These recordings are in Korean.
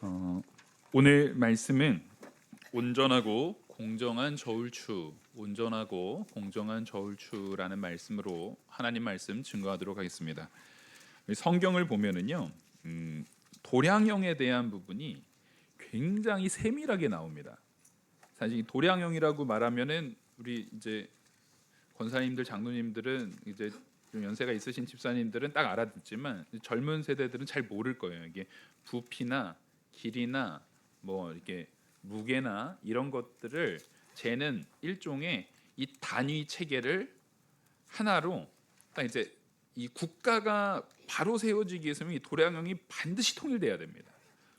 어, 오늘 말씀은 온전하고 공정한 저울추라는 말씀으로 하나님 말씀 증거하도록 하겠습니다. 성경을 보면은요, 도량형에 대한 부분이 굉장히 세밀하게 나옵니다. 사실 이 도량형이라고 말하면은 우리 이제 권사님들, 장로님들은 이제 좀 연세가 있으신 집사님들은 딱 알아듣지만 젊은 세대들은 잘 모를 거예요. 이게 부피나 길이나 뭐 이렇게 무게나 이런 것들을 재는 일종의 이 단위 체계를 하나로 딱 이제 이 국가가 바로 세워지기 위해서는 이 도량형이 반드시 통일돼야 됩니다.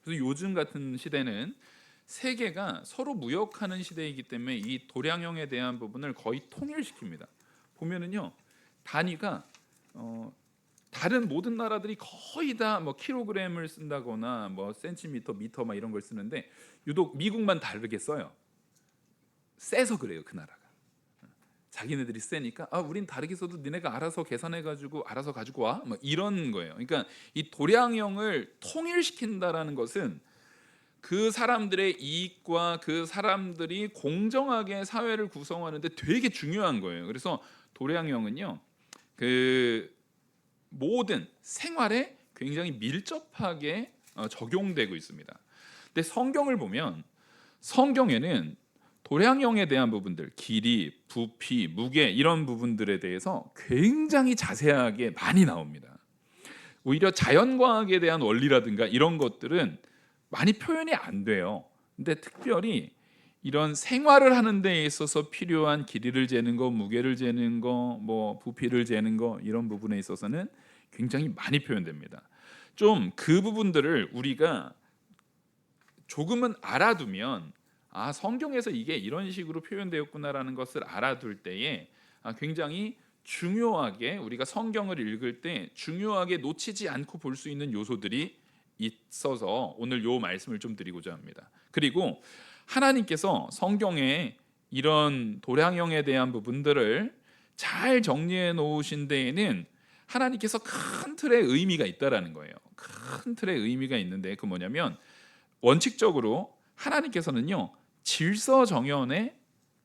그래서 요즘 같은 시대는 세계가 서로 무역하는 시대이기 때문에 이 도량형에 대한 부분을 거의 통일시킵니다. 보면은요, 단위가 다른 모든 나라들이 거의 다 뭐 킬로그램을 쓴다거나 뭐 센티미터, 미터 막 이런 걸 쓰는데 유독 미국만 다르게 써요. 세서 그래요, 그 나라가. 자기네들이 세니까 우린 다르게 써도 니네가 알아서 계산해 가지고 알아서 가지고 와. 뭐 이런 거예요. 그러니까 이 도량형을 통일시킨다라는 것은 그 사람들의 이익과 그 사람들이 공정하게 사회를 구성하는데 되게 중요한 거예요. 그래서 도량형은요, 그 모든 생활에 굉장히 밀접하게 적용되고 있습니다. 근데 성경을 보면 성경에는 도량형에 대한 부분들, 길이, 부피, 무게 이런 부분들에 대해서 굉장히 자세하게 많이 나옵니다. 오히려 자연과학에 대한 원리라든가 이런 것들은 많이 표현이 안 돼요. 근데 특별히 이런 생활을 하는 데 있어서 필요한 길이를 재는 거, 무게를 재는 거, 뭐 부피를 재는 거 이런 부분에 있어서는 굉장히 많이 표현됩니다. 좀 그 부분들을 우리가 조금은 알아두면 성경에서 이게 이런 식으로 표현되었구나라는 것을 알아둘 때에 굉장히 중요하게 우리가 성경을 읽을 때 중요하게 놓치지 않고 볼 수 있는 요소들이 있어서 오늘 요 말씀을 좀 드리고자 합니다. 그리고 하나님께서 성경에 이런 도량형에 대한 부분들을 잘 정리해 놓으신 데에는 하나님께서 큰 틀의 의미가 있다라는 거예요. 큰 틀의 의미가 있는데 그 뭐냐면 원칙적으로 하나님께서는요,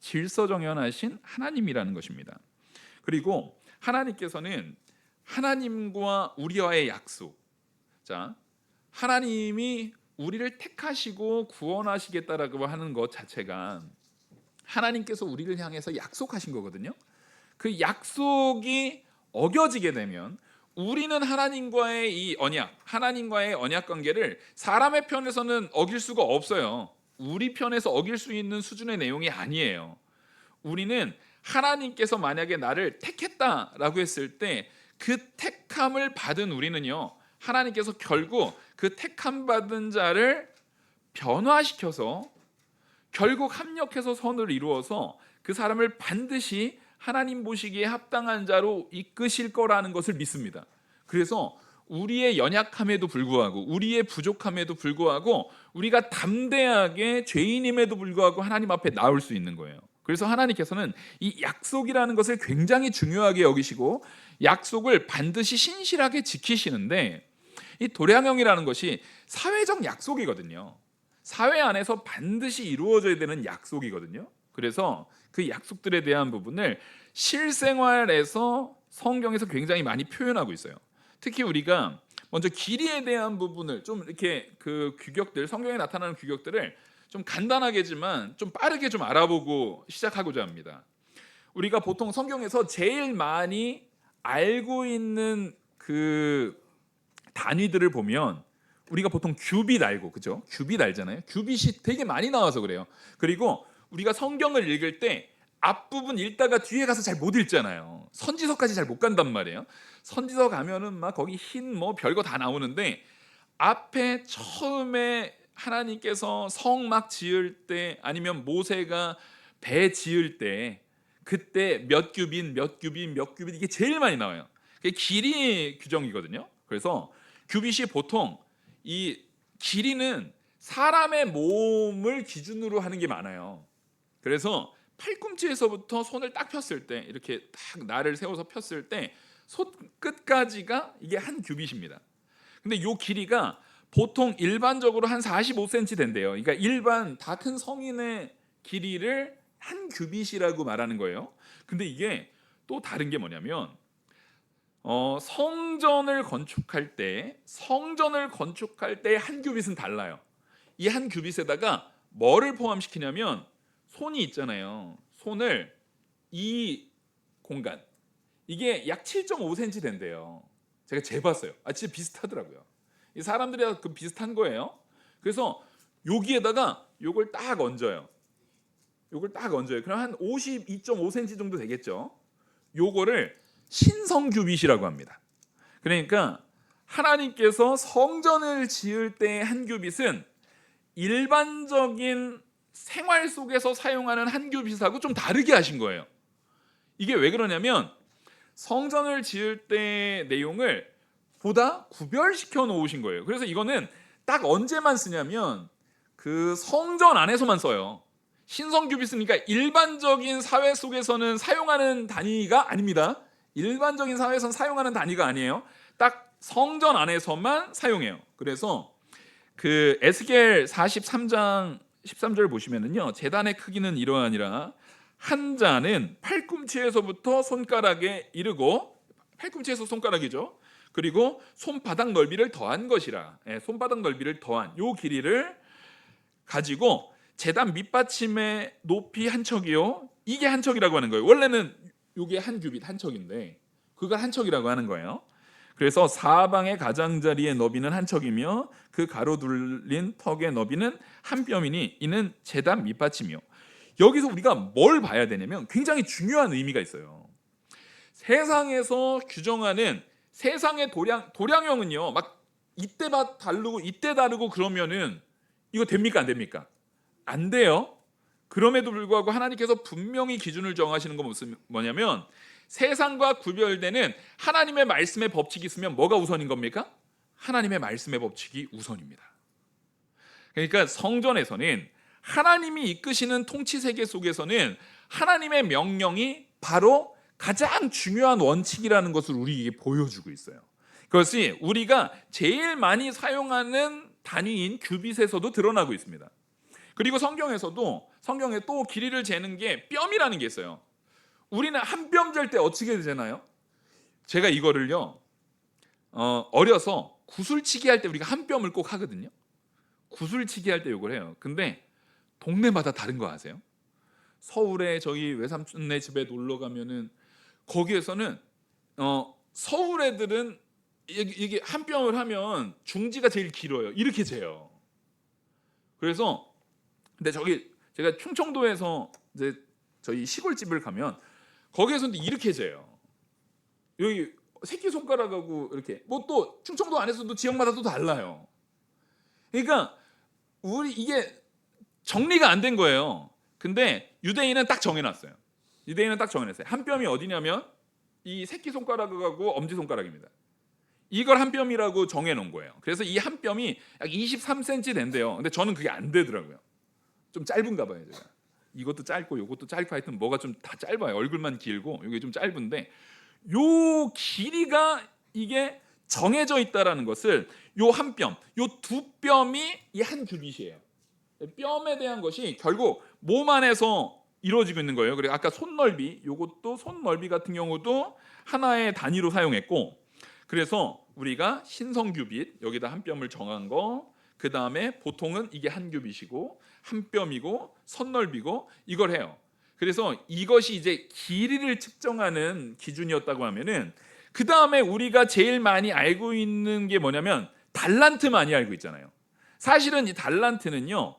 질서정연하신 하나님이라는 것입니다. 그리고 하나님께서는 하나님과 우리와의 약속. 자, 하나님이 우리를 택하시고 구원하시겠다라고 하는 것 자체가 하나님께서 우리를 향해서 약속하신 거거든요. 그 약속이 어겨지게 되면 우리는 하나님과의 언약 관계를 사람의 편에서는 어길 수가 없어요. 우리 편에서 어길 수 있는 수준의 내용이 아니에요. 우리는 하나님께서 만약에 나를 택했다라고 했을 때 그 택함을 받은 우리는요, 하나님께서 결국 그 택함 받은 자를 변화시켜서 결국 합력해서 선을 이루어서 그 사람을 반드시 하나님 보시기에 합당한 자로 이끄실 거라는 것을 믿습니다. 그래서 우리의 연약함에도 불구하고 우리의 부족함에도 불구하고 우리가 담대하게 죄인임에도 불구하고 하나님 앞에 나올 수 있는 거예요. 그래서 하나님께서는 이 약속이라는 것을 굉장히 중요하게 여기시고 약속을 반드시 신실하게 지키시는데 이 도량형이라는 것이 사회적 약속이거든요. 사회 안에서 반드시 이루어져야 되는 약속이거든요. 그래서 그 약속들에 대한 부분을 실생활에서 성경에서 굉장히 많이 표현하고 있어요. 특히 우리가 먼저 길이에 대한 부분을 좀 이렇게 그 규격들, 성경에 나타나는 규격들을 좀 간단하게지만 좀 빠르게 좀 알아보고 시작하고자 합니다. 우리가 보통 성경에서 제일 많이 알고 있는 그 단위들을 보면 우리가 보통 규빗 알고, 그죠? 규빗 알잖아요. 규빗이 되게 많이 나와서 그래요. 그리고 우리가 성경을 읽을 때 앞부분 읽다가 뒤에 가서 잘 못 읽잖아요. 선지서까지 잘 못 간단 말이에요. 선지서 가면은 막 거기 흰 뭐 별거 다 나오는데 앞에 처음에 하나님께서 성 막 지을 때 아니면 모세가 배 지을 때 그때 몇 규빗 이게 제일 많이 나와요. 그게 길이 규정이거든요. 그래서 규빗이 보통 이 길이는 사람의 몸을 기준으로 하는 게 많아요. 그래서 팔꿈치에서부터 손을 딱 폈을 때 이렇게 딱 날을 세워서 폈을 때 손끝까지가 이게 한 규빗입니다. 근데 요 길이가 보통 일반적으로 한 45cm 된대요. 그러니까 일반 다 큰 성인의 길이를 한 규빗이라고 말하는 거예요. 근데 이게 또 다른 게 뭐냐면 성전을 건축할 때 한 규빗은 달라요. 이 한 규빗에다가 뭐를 포함시키냐면 손이 있잖아요. 손을 이 공간 이게 약 7.5cm 된대요. 제가 재봤어요. 진짜 비슷하더라고요. 이 사람들이 다 그 비슷한 거예요. 그래서 여기에다가 요걸 딱 얹어요. 그럼 한 52.5cm 정도 되겠죠. 요거를 신성규빗이라고 합니다. 그러니까 하나님께서 성전을 지을 때 한 규빗은 일반적인 생활 속에서 사용하는 한 규빗하고 좀 다르게 하신 거예요. 이게 왜 그러냐면 성전을 지을 때 내용을 보다 구별시켜 놓으신 거예요. 그래서 이거는 딱 언제만 쓰냐면 그 성전 안에서만 써요. 신성규빗이니까 일반적인 사회 속에서는 사용하는 단위가 아닙니다. 일반적인 사회에서는 사용하는 단위가 아니에요. 딱 성전 안에서만 사용해요. 그래서 그 에스겔 43장 13절 보시면은요. 제단의 크기는 이러하니라. 한 자는 팔꿈치에서부터 손가락에 이르고, 팔꿈치에서 손가락이죠. 그리고 손바닥 넓이를 더한 것이라. 손바닥 넓이를 더한 요 길이를 가지고 제단 밑받침의 높이 한 척이요. 이게 한 척이라고 하는 거예요. 원래는 이게 한 규빗 한 척인데 그걸 한 척이라고 하는 거예요. 그래서 사방의 가장자리의 너비는 한 척이며 그 가로둘린 턱의 너비는 한 뼘이니 이는 제단 밑받침이요. 여기서 우리가 뭘 봐야 되냐면 굉장히 중요한 의미가 있어요. 세상에서 규정하는 세상의 도량형은요. 막 이때 다르고 이때 다르고 그러면은 이거 됩니까 안 됩니까? 안 돼요. 그럼에도 불구하고 하나님께서 분명히 기준을 정하시는 건 뭐냐면 세상과 구별되는 하나님의 말씀의 법칙이 있으면 뭐가 우선인 겁니까? 하나님의 말씀의 법칙이 우선입니다. 그러니까 성전에서는 하나님이 이끄시는 통치 세계 속에서는 하나님의 명령이 바로 가장 중요한 원칙이라는 것을 우리에게 보여주고 있어요. 그것이 우리가 제일 많이 사용하는 단위인 규빗에서도 드러나고 있습니다. 그리고 성경에 또 길이를 재는 게 뼘이라는 게 있어요. 우리는 한 뼘 잴 때 어떻게 재나요? 제가 이거를요 어려서 구슬치기 할 때 우리가 한 뼘을 꼭 하거든요. 구슬치기 할 때 이걸 해요. 근데 동네마다 다른 거 아세요? 서울에 저희 외삼촌네 집에 놀러 가면은 거기에서는 서울 애들은 이게 한 뼘을 하면 중지가 제일 길어요. 이렇게 재요. 그래서 근데 제가 충청도에서 이제 저희 시골집을 가면 거기에서는 이렇게 재요. 여기 새끼 손가락하고 이렇게 뭐 또 충청도 안에서도 지역마다 또 달라요. 그러니까 이게 정리가 안 된 거예요. 근데 유대인은 딱 정해놨어요. 한 뼘이 어디냐면 이 새끼 손가락하고 엄지 손가락입니다. 이걸 한 뼘이라고 정해놓은 거예요. 그래서 이 한 뼘이 약 23cm 된대요. 근데 저는 그게 안 되더라고요. 좀 짧은가 봐요. 제가 이것도 짧고 이것도 짧고 하여튼 뭐가 좀 다 짧아요. 얼굴만 길고 이게 좀 짧은데 요 길이가 이게 정해져 있다라는 것을 요 한 뼘, 요 두 뼘이 이 한 규빗이에요. 뼘에 대한 것이 결국 몸 안에서 이루어지고 있는 거예요. 그리고 아까 손넓이, 요것도 손넓이 같은 경우도 하나의 단위로 사용했고, 그래서 우리가 신성규빗 여기다 한 뼘을 정한 거, 그 다음에 보통은 이게 한 규빗이고 한 뼘이고 선넓이고 이걸 해요. 그래서 이것이 이제 길이를 측정하는 기준이었다고 하면은 그 다음에 우리가 제일 많이 알고 있는 게 뭐냐면 달란트 많이 알고 있잖아요. 사실은 이 달란트는요,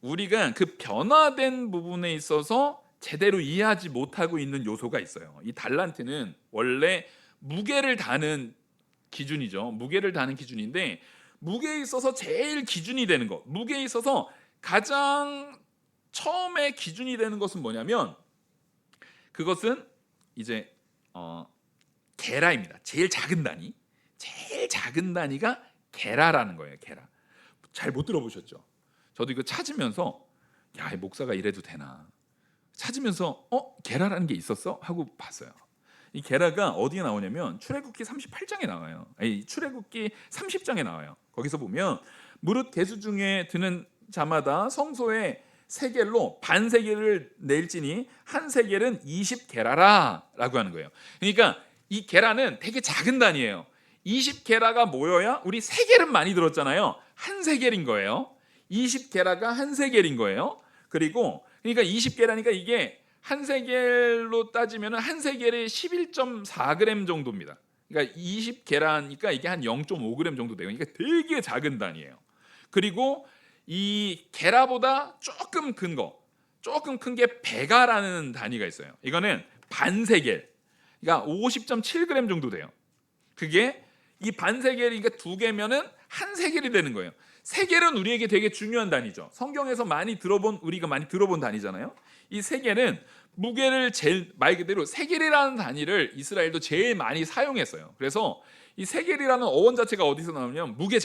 우리가 그 변화된 부분에 있어서 제대로 이해하지 못하고 있는 요소가 있어요. 이 달란트는 원래 무게를 다는 기준이죠. 무게를 다는 기준인데 무게에 있어서 제일 기준이 되는 것, 무게에 있어서 가장 처음에 기준이 되는 것은 뭐냐면 그것은 이제 게라입니다. 제일 작은 단위가 게라라는 거예요. 게라. 잘 못 들어보셨죠? 저도 이거 찾으면서 야, 이 목사가 이래도 되나 찾으면서 게라라는 게 있었어? 하고 봤어요. 이 게라가 어디에 나오냐면 출애굽기 38장에 나와요. 출애굽기 30장에 나와요. 거기서 보면 무릇 계수 중에 드는 자마다 성소에 세겔로 반 세겔을 낼지니 한 세겔은 20게라라 라고 하는 거예요. 그러니까 이 게라는 되게 작은 단위예요. 20게라가 모여야 우리 세겔은 많이 들었잖아요. 한 세겔인 거예요. 20게라가 한 세겔인 거예요. 그리고 그러니까 20게라니까 이게 한 세겔로 따지면 한 세겔이 11.4g 정도입니다. 그러니까 20게라니까 이게 한 0.5g 정도 돼요. 그러니까 되게 작은 단위예요. 그리고 이 게라보다 조금 큰 게 베가라는 단위가 있어요. 이거는 반세겔, 그러니까 50.7g 정도 돼요. 그게 이 반세겔이니까 두 개면은 한 세겔이 되는 거예요. 세겔은 우리에게 되게 중요한 단위죠. 성경에서 우리가 많이 들어본 단위잖아요. 이 세겔은 무게를 말 그대로 세겔이라는 단위를 이스라엘도 제일 많이 사용했어요. 그래서 이 세겔이라는 어원 자체가 어디서 나오냐면 무게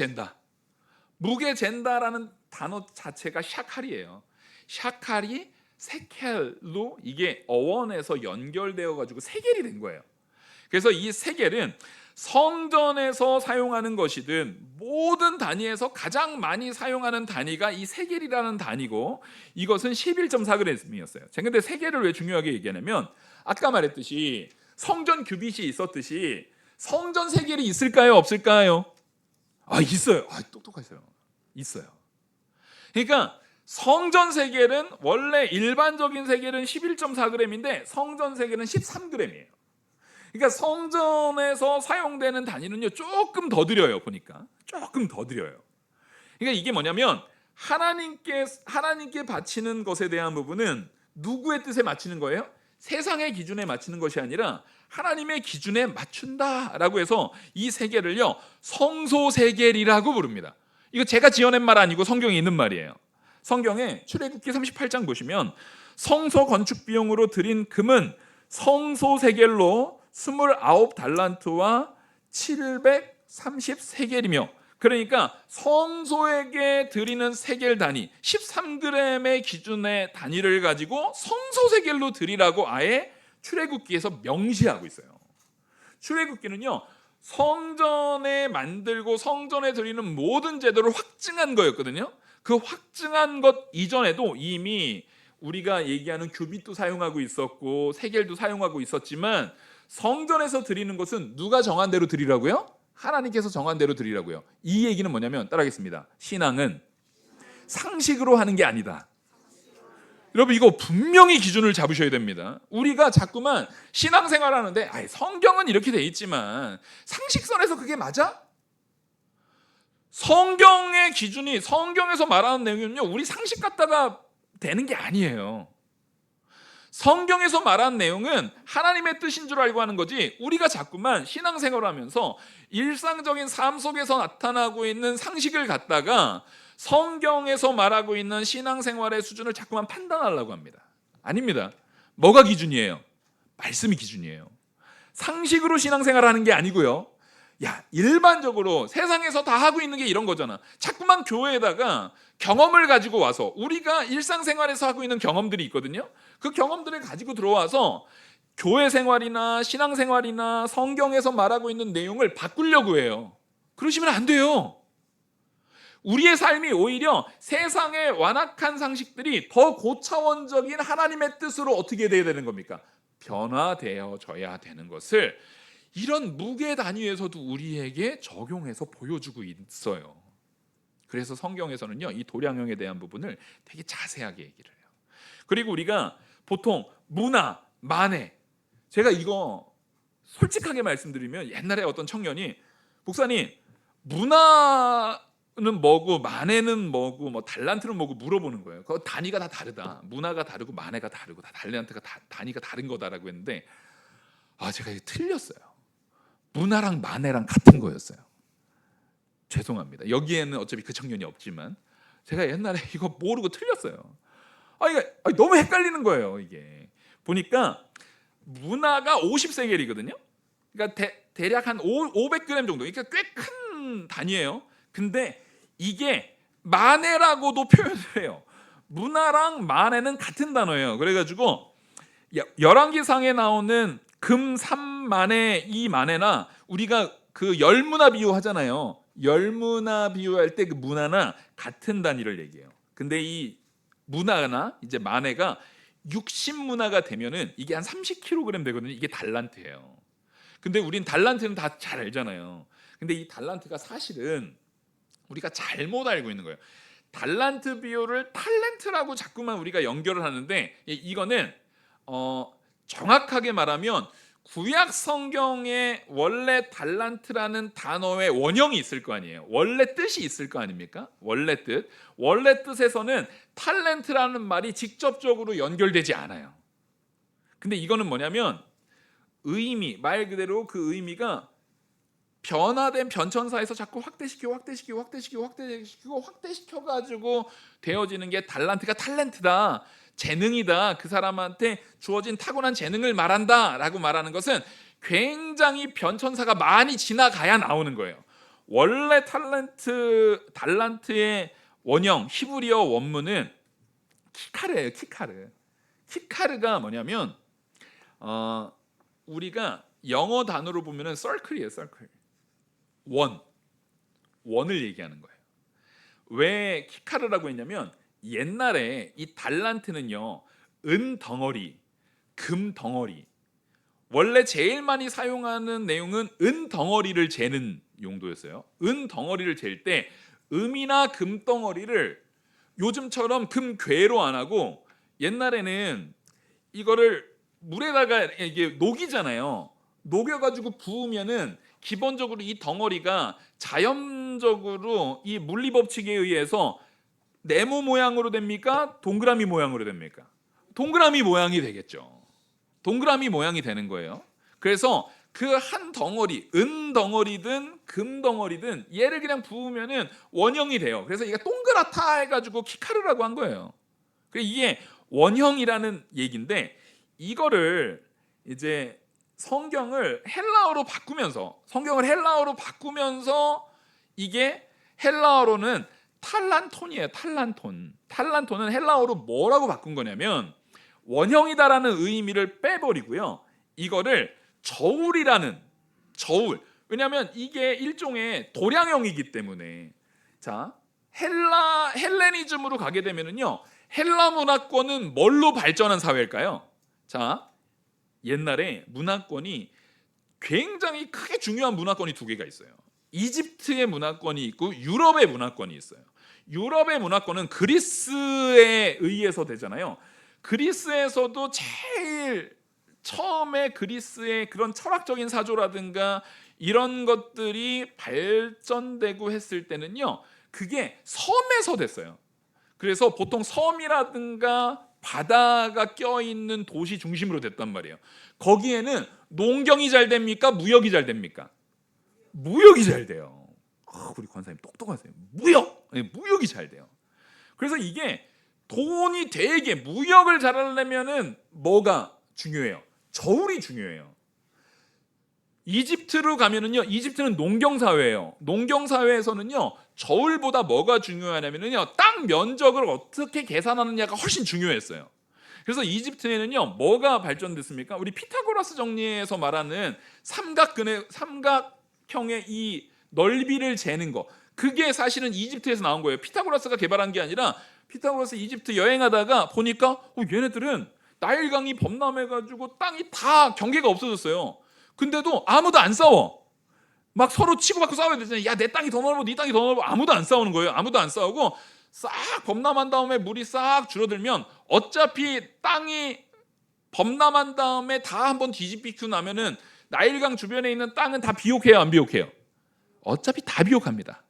잰다라는 단어 자체가 샤칼이에요. 샤칼이 세켈로 이게 어원에서 연결되어 가지고 세겔이 된 거예요. 그래서 이 세겔은 성전에서 사용하는 것이든 모든 단위에서 가장 많이 사용하는 단위가 이 세겔이라는 단위고, 이것은 11.4g이었어요. 제가 근데 세겔을 왜 중요하게 얘기하냐면 아까 말했듯이 성전 규빗이 있었듯이 성전 세겔이 있을까요, 없을까요? 있어요. 똑똑하세요. 있어요. 그러니까 성전 세겔은 원래 일반적인 세겔은 11.4g인데 성전 세겔은 13g이에요. 그러니까 성전에서 사용되는 단위는요 조금 더 드려요. 보니까 조금 더 드려요. 그러니까 이게 뭐냐면 하나님께 바치는 것에 대한 부분은 누구의 뜻에 맞추는 거예요? 세상의 기준에 맞추는 것이 아니라 하나님의 기준에 맞춘다라고 해서 이 세겔을요 성소 세겔이라고 부릅니다. 이거 제가 지어낸 말 아니고 성경에 있는 말이에요. 성경에 출애굽기 38장 보시면 성소 건축 비용으로 드린 금은 성소 세겔로 29달란트와 730세겔이며, 그러니까 성소에게 드리는 세겔 단위 13g의 기준의 단위를 가지고 성소 세겔로 드리라고 아예 출애굽기에서 명시하고 있어요. 출애굽기는요 성전에 만들고 성전에 드리는 모든 제도를 확증한 거였거든요. 그 확증한 것 이전에도 이미 우리가 얘기하는 규빗도 사용하고 있었고 세겔도 사용하고 있었지만, 성전에서 드리는 것은 누가 정한 대로 드리라고요? 하나님께서 정한 대로 드리라고요. 이 얘기는 뭐냐면 따라하겠습니다. 신앙은 상식으로 하는 게 아니다. 여러분 이거 분명히 기준을 잡으셔야 됩니다. 우리가 자꾸만 신앙생활하는데 성경은 이렇게 돼 있지만 상식선에서 그게 맞아? 성경의 기준이 성경에서 말하는 내용은요 우리 상식 갖다가 되는 게 아니에요. 성경에서 말하는 내용은 하나님의 뜻인 줄 알고 하는 거지, 우리가 자꾸만 신앙생활을 하면서 일상적인 삶 속에서 나타나고 있는 상식을 갖다가 성경에서 말하고 있는 신앙생활의 수준을 자꾸만 판단하려고 합니다. 아닙니다. 뭐가 기준이에요? 말씀이 기준이에요. 상식으로 신앙생활을 하는 게 아니고요. 일반적으로 세상에서 다 하고 있는 게 이런 거잖아. 자꾸만 교회에다가 경험을 가지고 와서 우리가 일상생활에서 하고 있는 경험들이 있거든요. 그 경험들을 가지고 들어와서 교회 생활이나 신앙생활이나 성경에서 말하고 있는 내용을 바꾸려고 해요. 그러시면 안 돼요. 우리의 삶이 오히려 세상의 완악한 상식들이 더 고차원적인 하나님의 뜻으로 어떻게 돼야 되는 겁니까? 변화되어져야 되는 것을 이런 무게 단위에서도 우리에게 적용해서 보여주고 있어요. 그래서 성경에서는요 이 도량형에 대한 부분을 되게 자세하게 얘기를 해요. 그리고 우리가 보통 문화, 만해, 제가 이거 솔직하게 말씀드리면 옛날에 어떤 청년이 목사님 문화는 뭐고 만해는 뭐고 뭐 달란트는 뭐고 물어보는 거예요. 그 단위가 다 다르다. 문화가 다르고 만해가 다르고 다 달란트가 단위가 다른 거다라고 했는데 제가 이게 틀렸어요. 문화랑 만해랑 같은 거였어요. 죄송합니다. 여기에는 어차피 그 청년이 없지만 제가 옛날에 이거 모르고 틀렸어요. 이게 너무 헷갈리는 거예요. 이게 보니까 문화가 50세겔이거든요. 그러니까 대략 한 500g 정도. 그러니까 꽤 큰 단위예요. 근데 이게 만해라고도 표현을 해요. 문화랑 만해는 같은 단어예요. 그래가지고 열왕기상에 나오는 금 3만해 2만해나 우리가 그 열문화 비유 하잖아요. 열문화 비유할 때 그 문화나 같은 단위를 얘기해요. 근데 이 문화나 이제 만해가 60문화가 되면은 이게 한 30kg 되거든요. 이게 달란트예요. 근데 우린 달란트는 다 잘 알잖아요. 근데 이 달란트가 사실은 우리가 잘못 알고 있는 거예요. 달란트 비율을 탤런트라고 자꾸만 우리가 연결을 하는데 이거는 정확하게 말하면 구약 성경에 원래 달란트라는 단어의 원형이 있을 거 아니에요. 원래 뜻이 있을 거 아닙니까? 원래 뜻. 원래 뜻에서는 탤런트라는 말이 직접적으로 연결되지 않아요. 근데 이거는 뭐냐면 의미, 말 그대로 그 의미가 변화된 변천사에서 자꾸 확대시켜 가지고 되어지는 게 달란트가 탤런트다, 재능이다, 그 사람한테 주어진 타고난 재능을 말한다라고 말하는 것은 굉장히 변천사가 많이 지나가야 나오는 거예요. 원래 달란트의 원형 히브리어 원문은 키카르예요. 키카르가 뭐냐면 우리가 영어 단어로 보면은 circle이에요. circle. 원을 얘기하는 거예요. 왜 키카르라고 했냐면 옛날에 이 달란트는요, 은 덩어리, 금 덩어리, 원래 제일 많이 사용하는 내용은 은 덩어리를 재는 용도였어요. 은 덩어리를 잴 때 음이나 금 덩어리를 요즘처럼 금 궤로 안 하고 옛날에는 이거를 물에다가 이게 녹이잖아요. 녹여가지고 부으면은 기본적으로 이 덩어리가 자연적으로 이 물리 법칙에 의해서 네모 모양으로 됩니까? 동그라미 모양으로 됩니까? 동그라미 모양이 되겠죠. 동그라미 모양이 되는 거예요. 그래서 그 한 덩어리, 은 덩어리든 금 덩어리든 얘를 그냥 부으면은 원형이 돼요. 그래서 얘가 동그랗다 해가지고 키카르라고 한 거예요. 이게 원형이라는 얘기인데 이거를 이제 성경을 헬라어로 바꾸면서 이게 헬라어로는 탈란톤이에요. 탈란톤은 헬라어로 뭐라고 바꾼 거냐면 원형이다라는 의미를 빼버리고요. 이거를 저울이라는, 왜냐하면 이게 일종의 도량형이기 때문에. 자, 헬레니즘으로 가게 되면은요, 헬라 문화권은 뭘로 발전한 사회일까요? 자, 옛날에 문화권이 굉장히 크게 중요한 문화권이 두 개가 있어요. 이집트의 문화권이 있고 유럽의 문화권이 있어요. 유럽의 문화권은 그리스에 의해서 되잖아요. 그리스에서도 제일 처음에 그리스의 그런 철학적인 사조라든가 이런 것들이 발전되고 했을 때는요, 그게 섬에서 됐어요. 그래서 보통 섬이라든가 바다가 껴있는 도시 중심으로 됐단 말이에요. 거기에는 농경이 잘 됩니까? 무역이 잘 됩니까? 무역이 잘 돼요. 우리 권사님 똑똑하세요. 무역이 잘 돼요. 그래서 이게 돈이 되게, 무역을 잘하려면은 뭐가 중요해요? 저울이 중요해요. 이집트로 가면은요, 이집트는 농경 사회예요. 농경 사회에서는요, 저울보다 뭐가 중요하냐면요, 땅 면적을 어떻게 계산하느냐가 훨씬 중요했어요. 그래서 이집트에는요, 뭐가 발전됐습니까? 우리 피타고라스 정리에서 말하는 삼각형의 이 넓이를 재는 거, 그게 사실은 이집트에서 나온 거예요. 피타고라스가 개발한 게 아니라 피타고라스 이집트 여행하다가 보니까 얘네들은 나일강이 범람해가지고 땅이 다 경계가 없어졌어요. 근데도 아무도 안 싸워. 막 서로 치고받고 싸워야 되잖아요. 야, 내 땅이 더 넓어, 네 땅이 더 넓어. 아무도 안 싸우는 거예요. 아무도 안 싸우고 싹 범람한 다음에 물이 싹 줄어들면 어차피 땅이 범람한 다음에 다 한번 뒤집히고 나면은 나일강 주변에 있는 땅은 다 비옥해요, 안 비옥해요? 어차피 다 비옥합니다.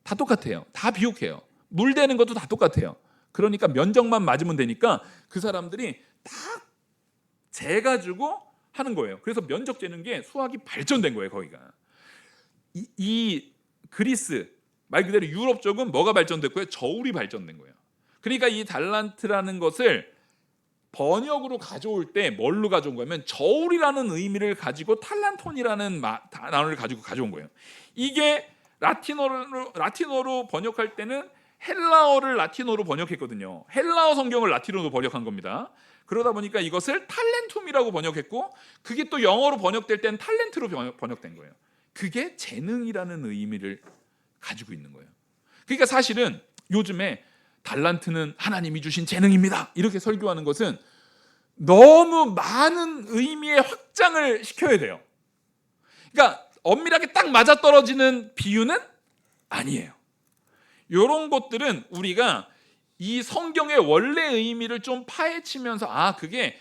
다 똑같아요. 다 비옥해요. 물 대는 것도 다 똑같아요. 그러니까 면적만 맞으면 되니까 그 사람들이 다 재가지고 하는 거예요. 그래서 면적 재는 게 수학이 발전된 거예요. 거기가 이 그리스, 말 그대로 유럽 쪽은 뭐가 발전됐고요? 저울이 발전된 거예요. 그러니까 이 달란트라는 것을 번역으로 가져올 때 뭘로 가져온 거냐면 저울이라는 의미를 가지고 탈란톤이라는 단어를 가지고 가져온 거예요. 이게 라틴어로 번역할 때는 헬라어를 라틴어로 번역했거든요. 헬라어 성경을 라틴어로 번역한 겁니다. 그러다 보니까 이것을 탈렌툼이라고 번역했고, 그게 또 영어로 번역될 때는 탤런트로 번역된 거예요. 그게 재능이라는 의미를 가지고 있는 거예요. 그러니까 사실은 요즘에 달란트는 하나님이 주신 재능입니다, 이렇게 설교하는 것은 너무 많은 의미의 확장을 시켜야 돼요. 그러니까 엄밀하게 딱 맞아떨어지는 비유는 아니에요. 이런 것들은 우리가 이 성경의 원래 의미를 좀 파헤치면서 그게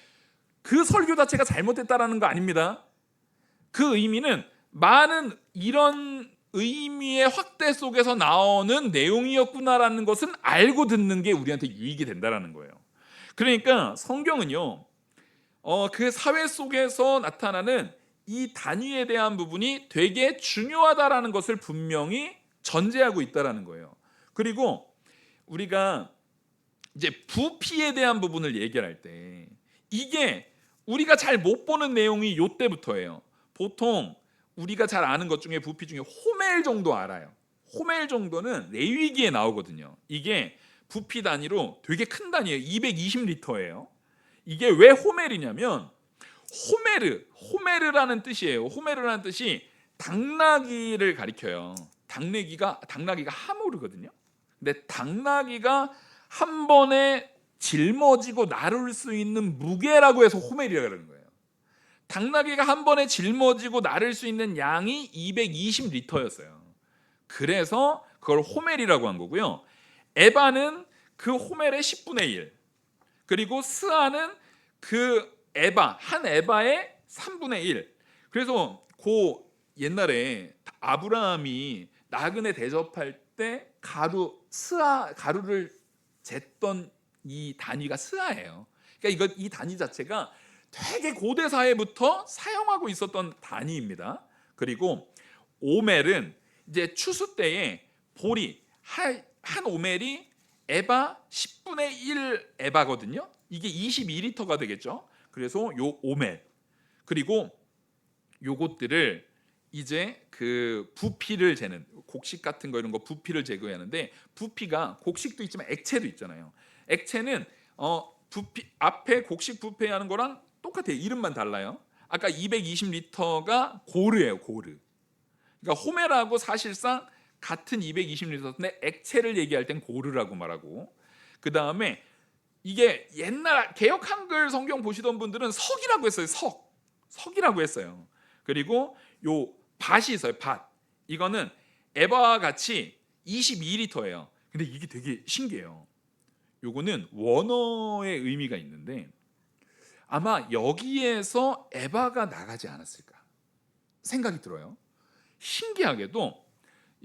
그 설교 자체가 잘못됐다라는 거 아닙니다. 그 의미는 많은 이런 의미의 확대 속에서 나오는 내용이었구나라는 것은 알고 듣는 게 우리한테 유익이 된다라는 거예요. 그러니까 성경은요, 그 사회 속에서 나타나는 이 단위에 대한 부분이 되게 중요하다라는 것을 분명히 전제하고 있다라는 거예요. 그리고 우리가 이제 부피에 대한 부분을 얘기할 때 이게 우리가 잘 못 보는 내용이 요때부터예요. 보통 우리가 잘 아는 것 중에 부피 중에 호멜 정도 알아요. 호멜 정도는 레위기에 나오거든요. 이게 부피 단위로 되게 큰 단위예요. 220리터예요. 이게 왜 호멜이냐면 호메르라는 뜻이에요. 호메르라는 뜻이 당나귀를 가리켜요. 당나귀가 하모르거든요. 근데 당나귀가 한 번에 짊어지고 나를 수 있는 무게라고 해서 호멜이라고 하는 거예요. 당나귀가 한 번에 짊어지고 나를 수 있는 양이 220리터였어요. 그래서 그걸 호멜이라고 한 거고요. 에바는 그 호멜의 10분의 1, 그리고 스아는 그 한 에바의 3분의 1. 그래서 옛날에 아브라함이 나그네 대접할 때 가루를 쟀던 이 단위가 스아예요. 그러니까 이 단위 자체가 되게 고대 사회부터 사용하고 있었던 단위입니다. 그리고 오멜은 이제 추수 때에 보리 한 오멜이 에바 10분의 1 에바거든요. 이게 22리터가 되겠죠. 그래서 요 오멜, 그리고 요것들을 이제 그 부피를 재는, 곡식 같은 거 이런 거 부피를 재고야 하는데, 부피가 곡식도 있지만 액체도 있잖아요. 액체는 부피 앞에 곡식 부피하는 거랑 똑같아요. 이름만 달라요. 아까 220리터가 고르예요. 고르. 그러니까 호멜하고 사실상 같은 220리터인데 액체를 얘기할 땐 고르라고 말하고, 그 다음에 이게 옛날 개역 한글 성경 보시던 분들은 석이라고 했어요. 석이라고 했어요. 그리고 요 밭이 있어요. 밭. 이거는 에바와 같이 22리터예요. 근데 이게 되게 신기해요. 요거는 원어의 의미가 있는데 아마 여기에서 에바가 나가지 않았을까 생각이 들어요. 신기하게도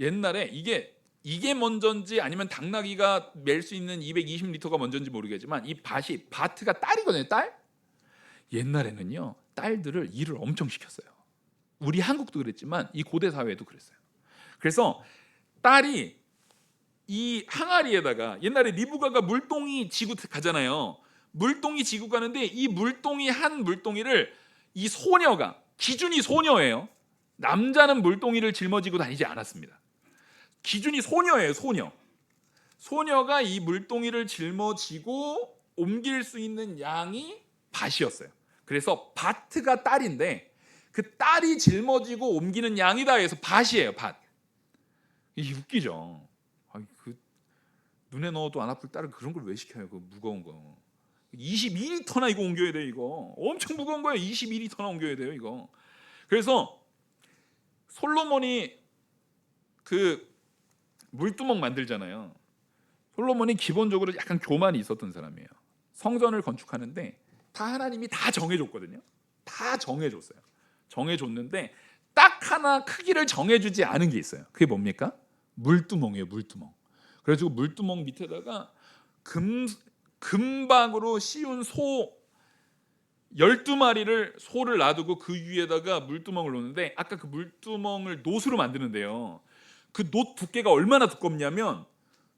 옛날에 이게 먼저인지 아니면 당나귀가 멜 수 있는 220리터가 먼저인지 모르겠지만, 이 바트가 딸이거든요. 딸. 옛날에는요, 딸들을 일을 엄청 시켰어요. 우리 한국도 그랬지만 이 고대 사회도 그랬어요. 그래서 딸이 이 항아리에다가, 옛날에 리브가가 물동이 지고 가잖아요. 물동이 지고 가는데 이 한 물동이를 이 소녀가, 기준이 소녀예요. 남자는 물동이를 짊어지고 다니지 않았습니다. 기준이 소녀예요. 소녀가 이 물동이를 짊어지고 옮길 수 있는 양이 밭이었어요. 그래서 바트가 딸인데 그 딸이 짊어지고 옮기는 양이다 해서 밭이에요. 밭. 이게 웃기죠. 그 눈에 넣어도 안 아플 딸은 그런 걸 왜 시켜요? 그 무거운 거. 22리터나 이거 옮겨야 돼. 이거 엄청 무거운 거예요. 22리터나 옮겨야 돼요. 이거. 그래서 솔로몬이 그 물두멍 만들잖아요. 솔로몬이 기본적으로 약간 교만이 있었던 사람이에요. 성전을 건축하는데 다 하나님이 다 정해줬거든요. 다 정해줬어요. 정해줬는데 딱 하나 크기를 정해주지 않은 게 있어요. 그게 뭡니까? 물두멍이에요. 물두멍. 그래가지고 물두멍 밑에다가 금박으로 씌운 소 12마리를 소를 놔두고 그 위에다가 물두멍을 놓는데, 아까 그 물두멍을 놋으로 만드는데요. 그 놋 두께가 얼마나 두껍냐면,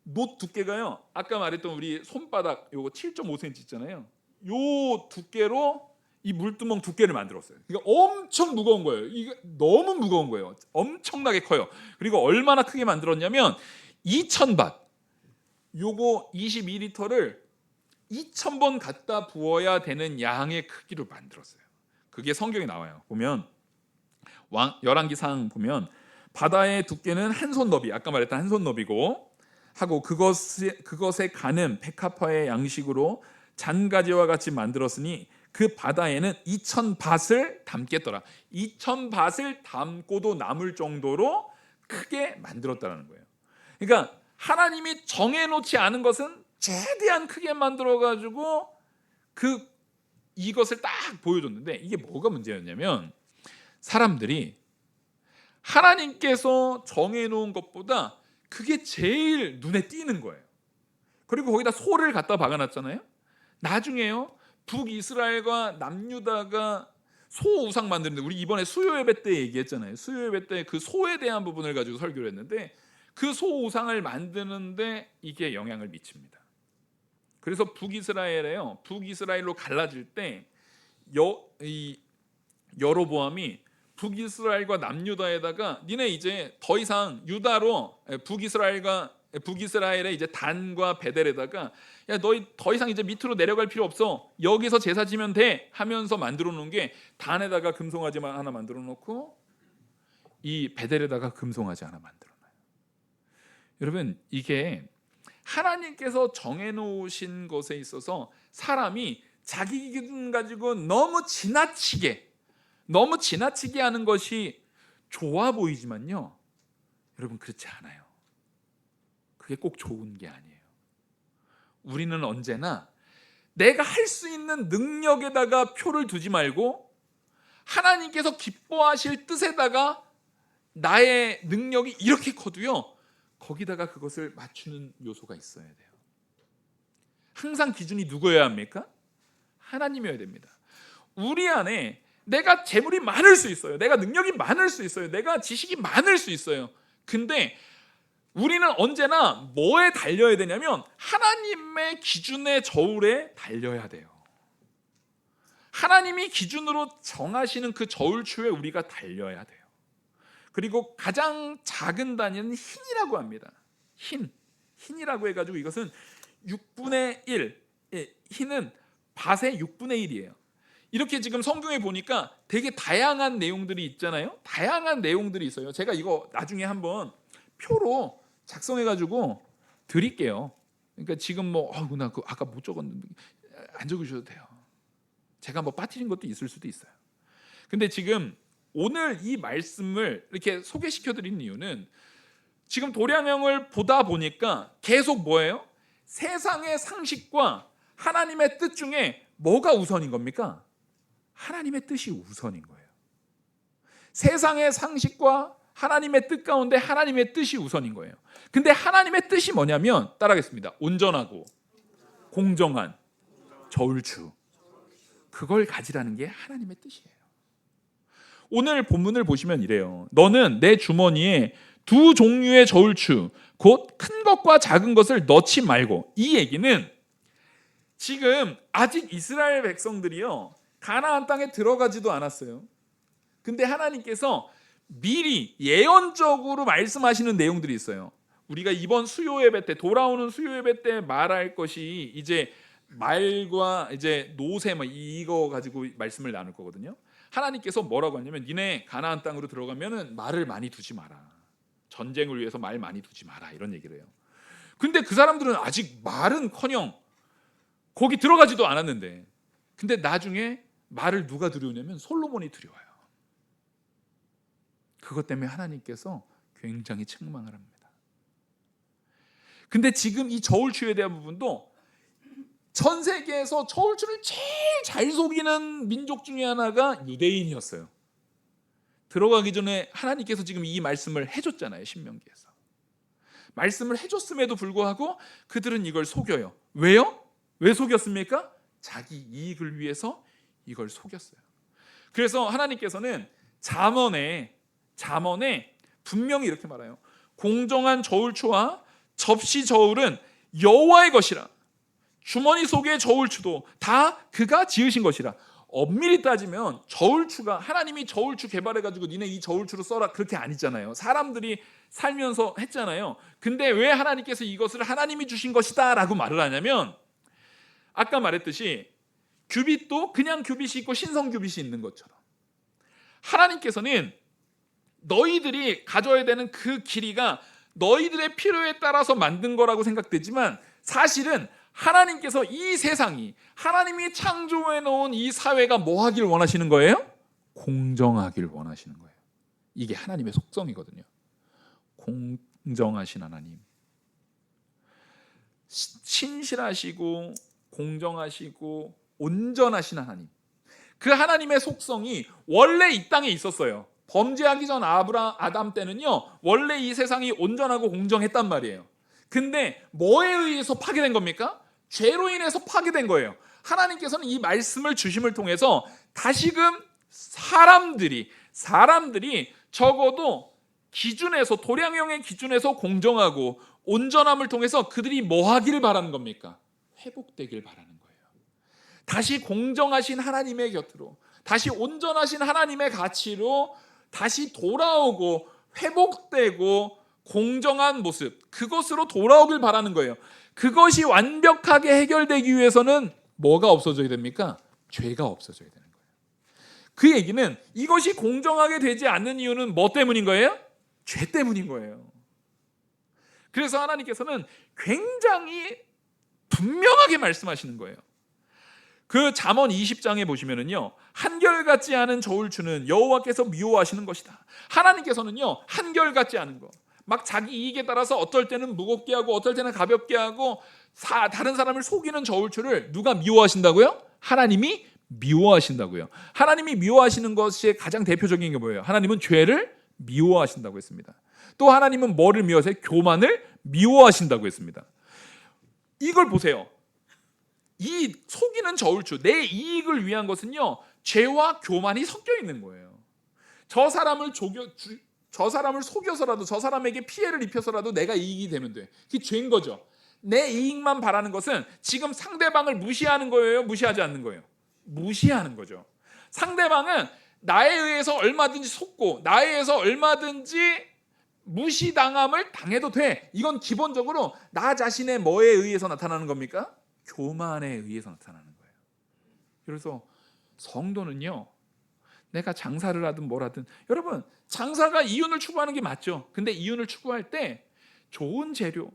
놋 두께가요, 아까 말했던 우리 손바닥 요거 7.5cm 있잖아요. 요 두께로 이 물두멍 두께를 만들었어요. 그러니까 엄청 무거운 거예요. 이게 너무 무거운 거예요. 엄청나게 커요. 그리고 얼마나 크게 만들었냐면 2,000밭. 요거 22리터를 2,000번 갖다 부어야 되는 양의 크기로 만들었어요. 그게 성경에 나와요. 보면 열왕기상 보면 바다의 두께는 한 손 너비, 아까 말했던 한 손 너비고 하고 그것에 가는 백합화의 양식으로 잔가지와 같이 만들었으니 그 바다에는 2000밭을 담겠더라. 2000밭을 담고도 남을 정도로 크게 만들었다는 거예요. 그러니까 하나님이 정해놓지 않은 것은 최대한 크게 만들어가지고 이것을 딱 보여줬는데, 이게 뭐가 문제였냐면 사람들이 하나님께서 정해놓은 것보다 그게 제일 눈에 띄는 거예요. 그리고 거기다 소를 갖다 박아놨잖아요. 나중에요, 북이스라엘과 남유다가 소 우상 만드는데, 우리 이번에 수요 예배 때 얘기했잖아요. 수요 예배 때 그 소에 대한 부분을 가지고 설교를 했는데, 그 소 우상을 만드는데 이게 영향을 미칩니다. 그래서 북이스라엘로 갈라질 때 여로보암이 북이스라엘과 남유다에다가 니네 이제 더 이상 유다로 북이스라엘의 이제 단과 베델에다가 야 너희 더 이상 이제 밑으로 내려갈 필요 없어, 여기서 제사 지면 돼 하면서 만들어 놓은 게, 단에다가 금송아지 하나 만들어 놓고 이 베델에다가 금송아지 하나 만들어 놔요. 여러분, 이게 하나님께서 정해놓으신 것에 있어서 사람이 자기 기준 가지고 너무 지나치게 하는 것이 좋아 보이지만요, 여러분 그렇지 않아요. 그게 꼭 좋은 게 아니에요. 우리는 언제나 내가 할 수 있는 능력에다가 표를 두지 말고 하나님께서 기뻐하실 뜻에다가 나의 능력이 이렇게 커도요, 거기다가 그것을 맞추는 요소가 있어야 돼요. 항상 기준이 누구여야 합니까? 하나님이어야 됩니다. 우리 안에 내가 재물이 많을 수 있어요. 내가 능력이 많을 수 있어요. 내가 지식이 많을 수 있어요. 근데 우리는 언제나 뭐에 달려야 되냐면 하나님의 기준의 저울에 달려야 돼요. 하나님이 기준으로 정하시는 그 저울추에 우리가 달려야 돼요. 그리고 가장 작은 단위는 흰이라고 합니다. 흰이라고 해가지고 이것은 6분의 1, 흰은 밭의 6분의 1이에요. 이렇게 지금 성경에 보니까 되게 다양한 내용들이 있잖아요. 다양한 내용들이 있어요. 제가 이거 나중에 한번 표로 작성해가지고 드릴게요. 그러니까 지금 나 그 아까 못 적었는데 안 적으셔도 돼요. 제가 빠뜨린 것도 있을 수도 있어요. 근데 지금 오늘 이 말씀을 이렇게 소개시켜 드리는 이유는 지금 도량형을 보다 보니까 계속 뭐예요? 세상의 상식과 하나님의 뜻 중에 뭐가 우선인 겁니까? 하나님의 뜻이 우선인 거예요. 세상의 상식과 하나님의 뜻 가운데 하나님의 뜻이 우선인 거예요. 근데 하나님의 뜻이 뭐냐면, 따라하겠습니다. 온전하고 공정한 저울추, 그걸 가지라는 게 하나님의 뜻이에요. 오늘 본문을 보시면 이래요. 너는 내 주머니에 두 종류의 저울추, 곧 큰 것과 작은 것을 넣지 말고. 이 얘기는 지금 아직 이스라엘 백성들이요, 가나안 땅에 들어가지도 않았어요. 근데 하나님께서 미리 예언적으로 말씀하시는 내용들이 있어요. 우리가 이번 수요 예배 때, 돌아오는 수요 예배 때 말할 것이 이제 말과 이제 노새 이거 가지고 말씀을 나눌 거거든요. 하나님께서 뭐라고 하냐면, 니네 가나안 땅으로 들어가면은 말을 많이 두지 마라. 전쟁을 위해서 말 많이 두지 마라, 이런 얘기를 해요. 근데 그 사람들은 아직 말은커녕 거기 들어가지도 않았는데, 근데 나중에 말을 누가 두려우냐면 솔로몬이 두려워요. 그것 때문에 하나님께서 굉장히 책망을 합니다. 근데 지금 이 저울추에 대한 부분도 전 세계에서 저울추를 제일 잘 속이는 민족 중에 하나가 유대인이었어요. 들어가기 전에 하나님께서 지금 이 말씀을 해줬잖아요. 신명기에서 말씀을 해줬음에도 불구하고 그들은 이걸 속여요. 왜요? 왜 속였습니까? 자기 이익을 위해서 이걸 속였어요. 그래서 하나님께서는 잠언에 분명히 이렇게 말해요. 공정한 저울추와 접시 저울은 여호와의 것이라. 주머니 속의 저울추도 다 그가 지으신 것이라. 엄밀히 따지면 저울추가, 하나님이 저울추 개발해가지고 니네 이 저울추로 써라, 그렇게 아니잖아요. 사람들이 살면서 했잖아요. 근데 왜 하나님께서 이것을 하나님이 주신 것이다 라고 말을 하냐면, 아까 말했듯이 규빗도 그냥 규빗이 있고 신성 규빗이 있는 것처럼 하나님께서는 너희들이 가져야 되는 그 길이가 너희들의 필요에 따라서 만든 거라고 생각되지만 사실은 하나님께서 이 세상이 하나님이 창조해 놓은 이 사회가 뭐 하길 원하시는 거예요? 공정하길 원하시는 거예요. 이게 하나님의 속성이거든요. 공정하신 하나님, 신실하시고 공정하시고 온전하신 하나님, 그 하나님의 속성이 원래 이 땅에 있었어요. 범죄하기 전 아담 때는요 원래 이 세상이 온전하고 공정했단 말이에요. 근데 뭐에 의해서 파괴된 겁니까? 죄로 인해서 파괴된 거예요. 하나님께서는 이 말씀을 주심을 통해서 다시금 사람들이 적어도 기준에서, 도량형의 기준에서 공정하고 온전함을 통해서 그들이 뭐 하기를 바라는 겁니까? 회복되길 바라는 거예요. 다시 공정하신 하나님의 곁으로, 다시 온전하신 하나님의 가치로 다시 돌아오고 회복되고 공정한 모습, 그것으로 돌아오길 바라는 거예요. 그것이 완벽하게 해결되기 위해서는 뭐가 없어져야 됩니까? 죄가 없어져야 되는 거예요. 그 얘기는 이것이 공정하게 되지 않는 이유는 뭐 때문인 거예요? 죄 때문인 거예요. 그래서 하나님께서는 굉장히 분명하게 말씀하시는 거예요. 그 잠언 20장에 보시면은요, 한결같지 않은 저울추는 여호와께서 미워하시는 것이다. 하나님께서는요 한결같지 않은 거, 막 자기 이익에 따라서 어떨 때는 무겁게 하고 어떨 때는 가볍게 하고 다른 사람을 속이는 저울추를 누가 미워하신다고요? 하나님이 미워하신다고요. 하나님이 미워하시는 것이 가장 대표적인 게 뭐예요? 하나님은 죄를 미워하신다고 했습니다. 또 하나님은 뭐를 미워하세요? 교만을 미워하신다고 했습니다. 이걸 보세요. 이 속이는 저울추, 내 이익을 위한 것은요 죄와 교만이 섞여 있는 거예요. 저 사람을 속여서라도, 저 사람에게 피해를 입혀서라도 내가 이익이 되면 돼. 그게 죄인 거죠. 내 이익만 바라는 것은 지금 상대방을 무시하는 거예요? 무시하지 않는 거예요? 무시하는 거죠. 상대방은 나에 의해서 얼마든지 속고 나에 의해서 얼마든지 무시당함을 당해도 돼. 이건 기본적으로 나 자신의 뭐에 의해서 나타나는 겁니까? 교만에 의해서 나타나는 거예요. 그래서 성도는요, 내가 장사를 하든 뭘 하든, 여러분 장사가 이윤을 추구하는 게 맞죠. 근데 이윤을 추구할 때 좋은 재료,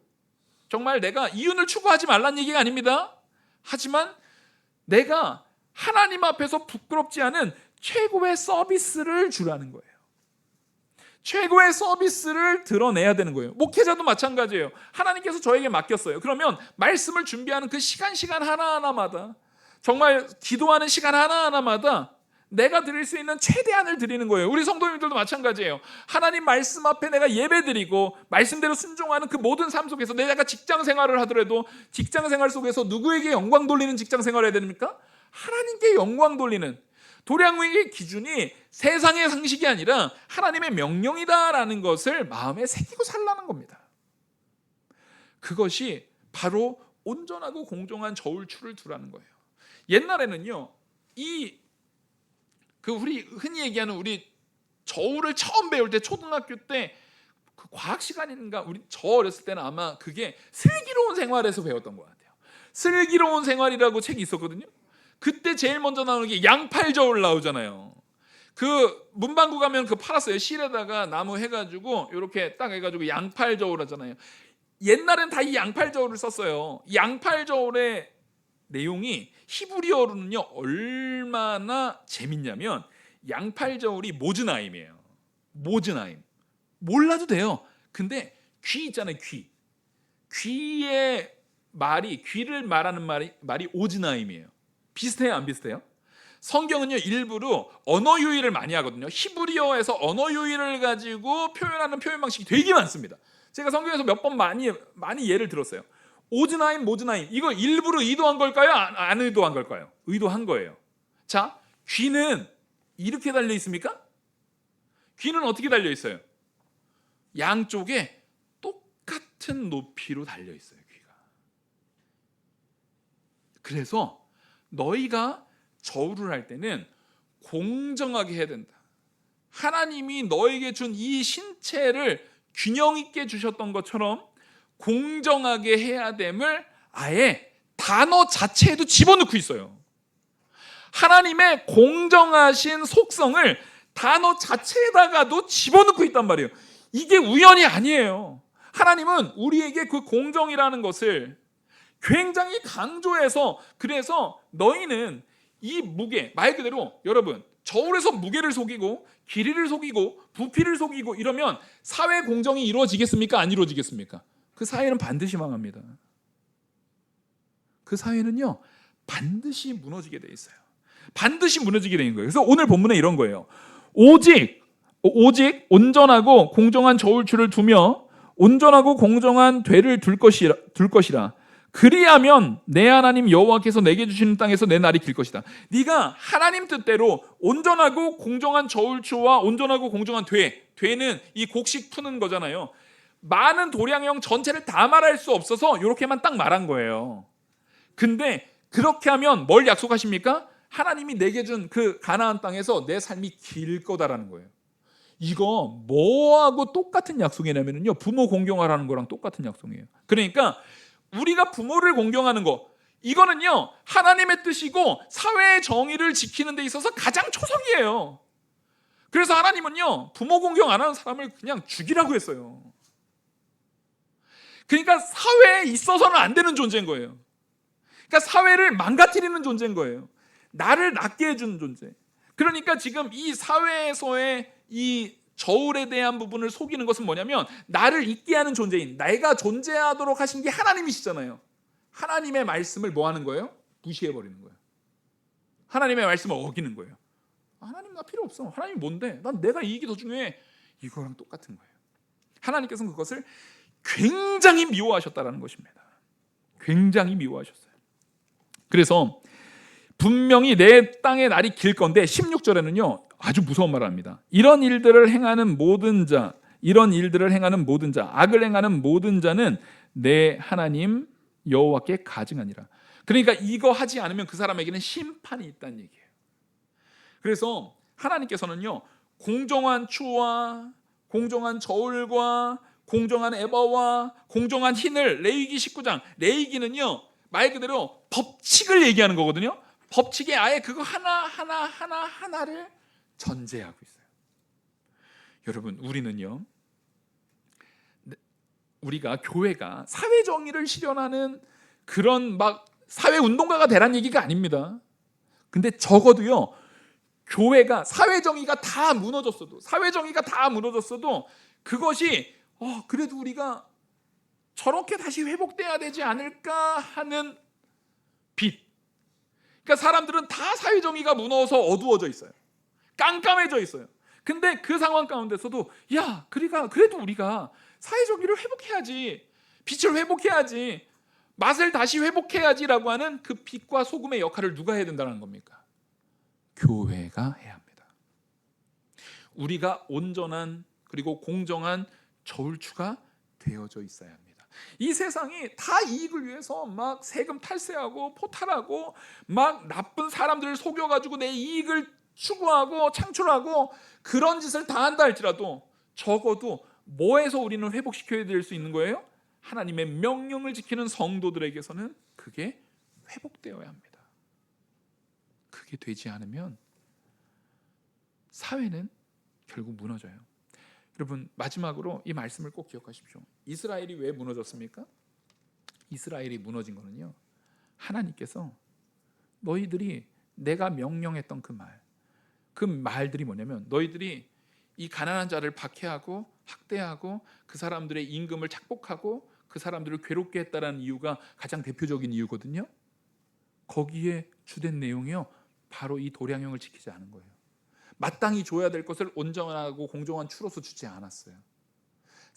정말 내가 이윤을 추구하지 말라는 얘기가 아닙니다. 하지만 내가 하나님 앞에서 부끄럽지 않은 최고의 서비스를 주라는 거예요. 최고의 서비스를 드러내야 되는 거예요. 목회자도 마찬가지예요. 하나님께서 저에게 맡겼어요. 그러면 말씀을 준비하는 그 시간 하나하나마다, 정말 기도하는 시간 하나하나마다 내가 드릴 수 있는 최대한을 드리는 거예요. 우리 성도님들도 마찬가지예요. 하나님 말씀 앞에 내가 예배드리고 말씀대로 순종하는 그 모든 삶 속에서, 내가 직장 생활을 하더라도 직장 생활 속에서 누구에게 영광 돌리는 직장 생활을 해야 됩니까? 하나님께 영광 돌리는, 도량의 기준이 세상의 상식이 아니라 하나님의 명령이다라는 것을 마음에 새기고 살라는 겁니다. 그것이 바로 온전하고 공정한 저울추를 두라는 거예요. 옛날에는요, 우리 흔히 얘기하는 우리 저울을 처음 배울 때, 초등학교 때 그 과학 시간인가, 저 어렸을 때는 아마 그게 슬기로운 생활에서 배웠던 것 같아요. 슬기로운 생활이라고 책이 있었거든요. 그때 제일 먼저 나오는 게 양팔 저울 나오잖아요. 그 문방구 가면 그 팔았어요. 실에다가 나무 해가지고 이렇게 딱 해가지고 양팔 저울 하잖아요. 옛날엔 다 이 양팔 저울을 썼어요. 양팔 저울의 내용이 히브리어로는요 얼마나 재밌냐면, 양팔 저울이 모즈나임이에요. 모즈나임. 몰라도 돼요. 근데 귀 있잖아요. 귀의 말이, 귀를 말하는 말이 오즈나임이에요. 비슷해요, 안 비슷해요? 성경은요 일부러 언어 유희를 많이 하거든요. 히브리어에서 언어 유희를 가지고 표현하는 표현 방식이 되게 많습니다. 제가 성경에서 몇 번 많이 예를 들었어요. 오즈나임, 모즈나임, 이거 일부러 의도한 걸까요? 안 의도한 걸까요? 의도한 거예요. 자, 귀는 이렇게 달려 있습니까? 귀는 어떻게 달려 있어요? 양쪽에 똑같은 높이로 달려 있어요, 귀가. 그래서 너희가 저울을 할 때는 공정하게 해야 된다. 하나님이 너에게 준 이 신체를 균형 있게 주셨던 것처럼 공정하게 해야 됨을 아예 단어 자체에도 집어넣고 있어요. 하나님의 공정하신 속성을 단어 자체에다가도 집어넣고 있단 말이에요. 이게 우연이 아니에요. 하나님은 우리에게 그 공정이라는 것을 굉장히 강조해서, 그래서 너희는 이 무게, 말 그대로 여러분 저울에서 무게를 속이고 길이를 속이고 부피를 속이고 이러면 사회 공정이 이루어지겠습니까? 안 이루어지겠습니까? 그 사회는 반드시 망합니다. 그 사회는요 반드시 무너지게 돼 있어요. 반드시 무너지게 되는 거예요. 그래서 오늘 본문에 이런 거예요. 오직 온전하고 공정한 저울추를 두며 온전하고 공정한 되를 둘 것이라. 그리하면 내 하나님 여호와께서 내게 주시는 땅에서 내 날이 길 것이다. 네가 하나님 뜻대로 온전하고 공정한 저울추와 온전하고 공정한 되는 이 곡식 푸는 거잖아요. 많은 도량형 전체를 다 말할 수 없어서 이렇게만 딱 말한 거예요. 근데 그렇게 하면 뭘 약속하십니까? 하나님이 내게 준 그 가나안 땅에서 내 삶이 길 거다라는 거예요. 이거 뭐하고 똑같은 약속이냐면요, 부모 공경하라는 거랑 똑같은 약속이에요. 그러니까 우리가 부모를 공경하는 거, 이거는요 하나님의 뜻이고 사회의 정의를 지키는 데 있어서 가장 초석이에요. 그래서 하나님은요 부모 공경 안 하는 사람을 그냥 죽이라고 했어요. 그러니까 사회에 있어서는 안 되는 존재인 거예요. 그러니까 사회를 망가뜨리는 존재인 거예요. 나를 낫게 해주는 존재. 그러니까 지금 이 사회에서의 이 저울에 대한 부분을 속이는 것은 뭐냐면, 나를 있게 하는 존재인, 내가 존재하도록 하신 게 하나님이시잖아요. 하나님의 말씀을 뭐 하는 거예요? 무시해버리는 거예요. 하나님의 말씀을 어기는 거예요. 하나님 나 필요 없어. 하나님 뭔데? 난 내가 이익이 더 중요해. 이거랑 똑같은 거예요. 하나님께서는 그것을 굉장히 미워하셨다라는 것입니다. 굉장히 미워하셨어요. 그래서 분명히 내 땅의 날이 길 건데 16절에는요 아주 무서운 말을 합니다. 이런 일들을 행하는 모든 자, 악을 행하는 모든 자는 내 하나님 여호와께 가증하니라. 그러니까 이거 하지 않으면 그 사람에게는 심판이 있다는 얘기예요. 그래서 하나님께서는요 공정한 추와 공정한 저울과 공정한 에바와 공정한 흰을, 레위기 19장, 레위기는요 말 그대로 법칙을 얘기하는 거거든요. 법칙에 아예 그거 하나를 전제하고 있어요. 여러분, 우리가 교회가 사회 정의를 실현하는 그런 막 사회 운동가가 되란 얘기가 아닙니다. 근데 적어도요 교회가 사회 정의가 다 무너졌어도 그것이 그래도 우리가 저렇게 다시 회복돼야 되지 않을까 하는 빛. 그러니까 사람들은 다 사회 정의가 무너져서 어두워져 있어요. 깜깜해져 있어요. 근데 그 상황 가운데서도 그래도 우리가 사회 정의를 회복해야지, 빛을 회복해야지, 맛을 다시 회복해야지라고 하는 그 빛과 소금의 역할을 누가 해야 된다는 겁니까? 교회가 해야 합니다. 우리가 온전한 그리고 공정한 저울추가 되어져 있어야 합니다. 이 세상이 다 이익을 위해서 막 세금 탈세하고 포탈하고 막 나쁜 사람들을 속여가지고 내 이익을 추구하고 창출하고 그런 짓을 다 한다 할지라도 적어도 뭐에서 우리는 회복시켜야 될 수 있는 거예요? 하나님의 명령을 지키는 성도들에게서는 그게 회복되어야 합니다. 그게 되지 않으면 사회는 결국 무너져요. 여러분, 마지막으로 이 말씀을 꼭 기억하십시오. 이스라엘이 왜 무너졌습니까? 이스라엘이 무너진 거는요 하나님께서 너희들이 내가 명령했던 그 말들이 뭐냐면, 너희들이 이 가난한 자를 박해하고 학대하고 그 사람들의 임금을 착복하고 그 사람들을 괴롭게 했다라는 이유가 가장 대표적인 이유거든요. 거기에 주된 내용이요 바로 이 도량형을 지키지 않은 거예요. 마땅히 줘야 될 것을 온전하고 공정한 추로서 주지 않았어요.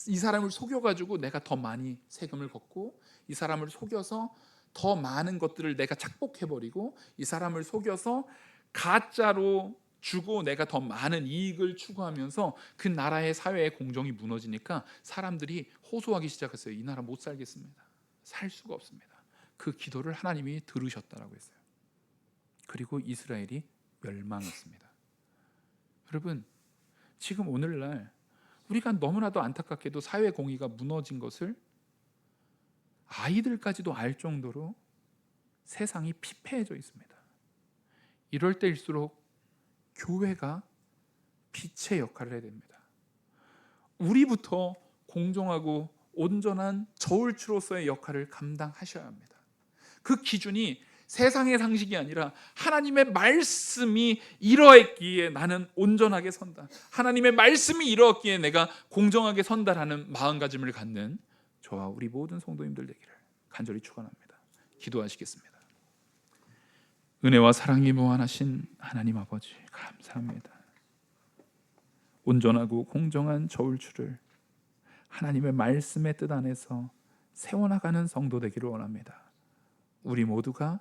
이 사람을 속여가지고 내가 더 많이 세금을 걷고, 이 사람을 속여서 더 많은 것들을 내가 착복해버리고, 이 사람을 속여서 가짜로 주고 내가 더 많은 이익을 추구하면서 그 나라의 사회의 공정이 무너지니까 사람들이 호소하기 시작했어요. 이 나라 못 살겠습니다. 살 수가 없습니다. 그 기도를 하나님이 들으셨다라고 했어요. 그리고 이스라엘이 멸망했습니다. 여러분, 지금 오늘날 우리가 너무나도 안타깝게도 사회 공의가 무너진 것을 아이들까지도 알 정도로 세상이 피폐해져 있습니다. 이럴 때일수록 교회가 빛의 역할을 해야 됩니다. 우리부터 공정하고 온전한 저울추로서의 역할을 감당하셔야 합니다. 그 기준이 세상의 상식이 아니라 하나님의 말씀이 이러했기에 나는 온전하게 선다, 하나님의 말씀이 이러했기에 내가 공정하게 선다라는 마음가짐을 갖는 저와 우리 모든 성도님들 되기를 간절히 축원합니다. 기도하시겠습니다. 은혜와 사랑이 무한하신 하나님 아버지, 감사합니다. 온전하고 공정한 저울추를 하나님의 말씀의 뜻 안에서 세워나가는 성도 되기를 원합니다. 우리 모두가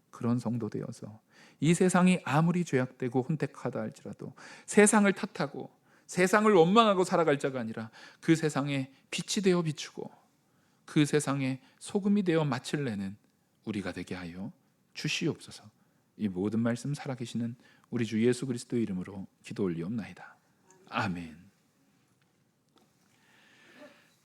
그런 성도 되어서 이 세상이 아무리 죄악되고 혼택하다 할지라도 세상을 탓하고 세상을 원망하고 살아갈 자가 아니라 그 세상에 빛이 되어 비추고 그 세상에 소금이 되어 맛을 내는 우리가 되게 하여 주시옵소서. 이 모든 말씀 살아계시는 우리 주 예수 그리스도의 이름으로 기도 올리옵나이다. 아멘.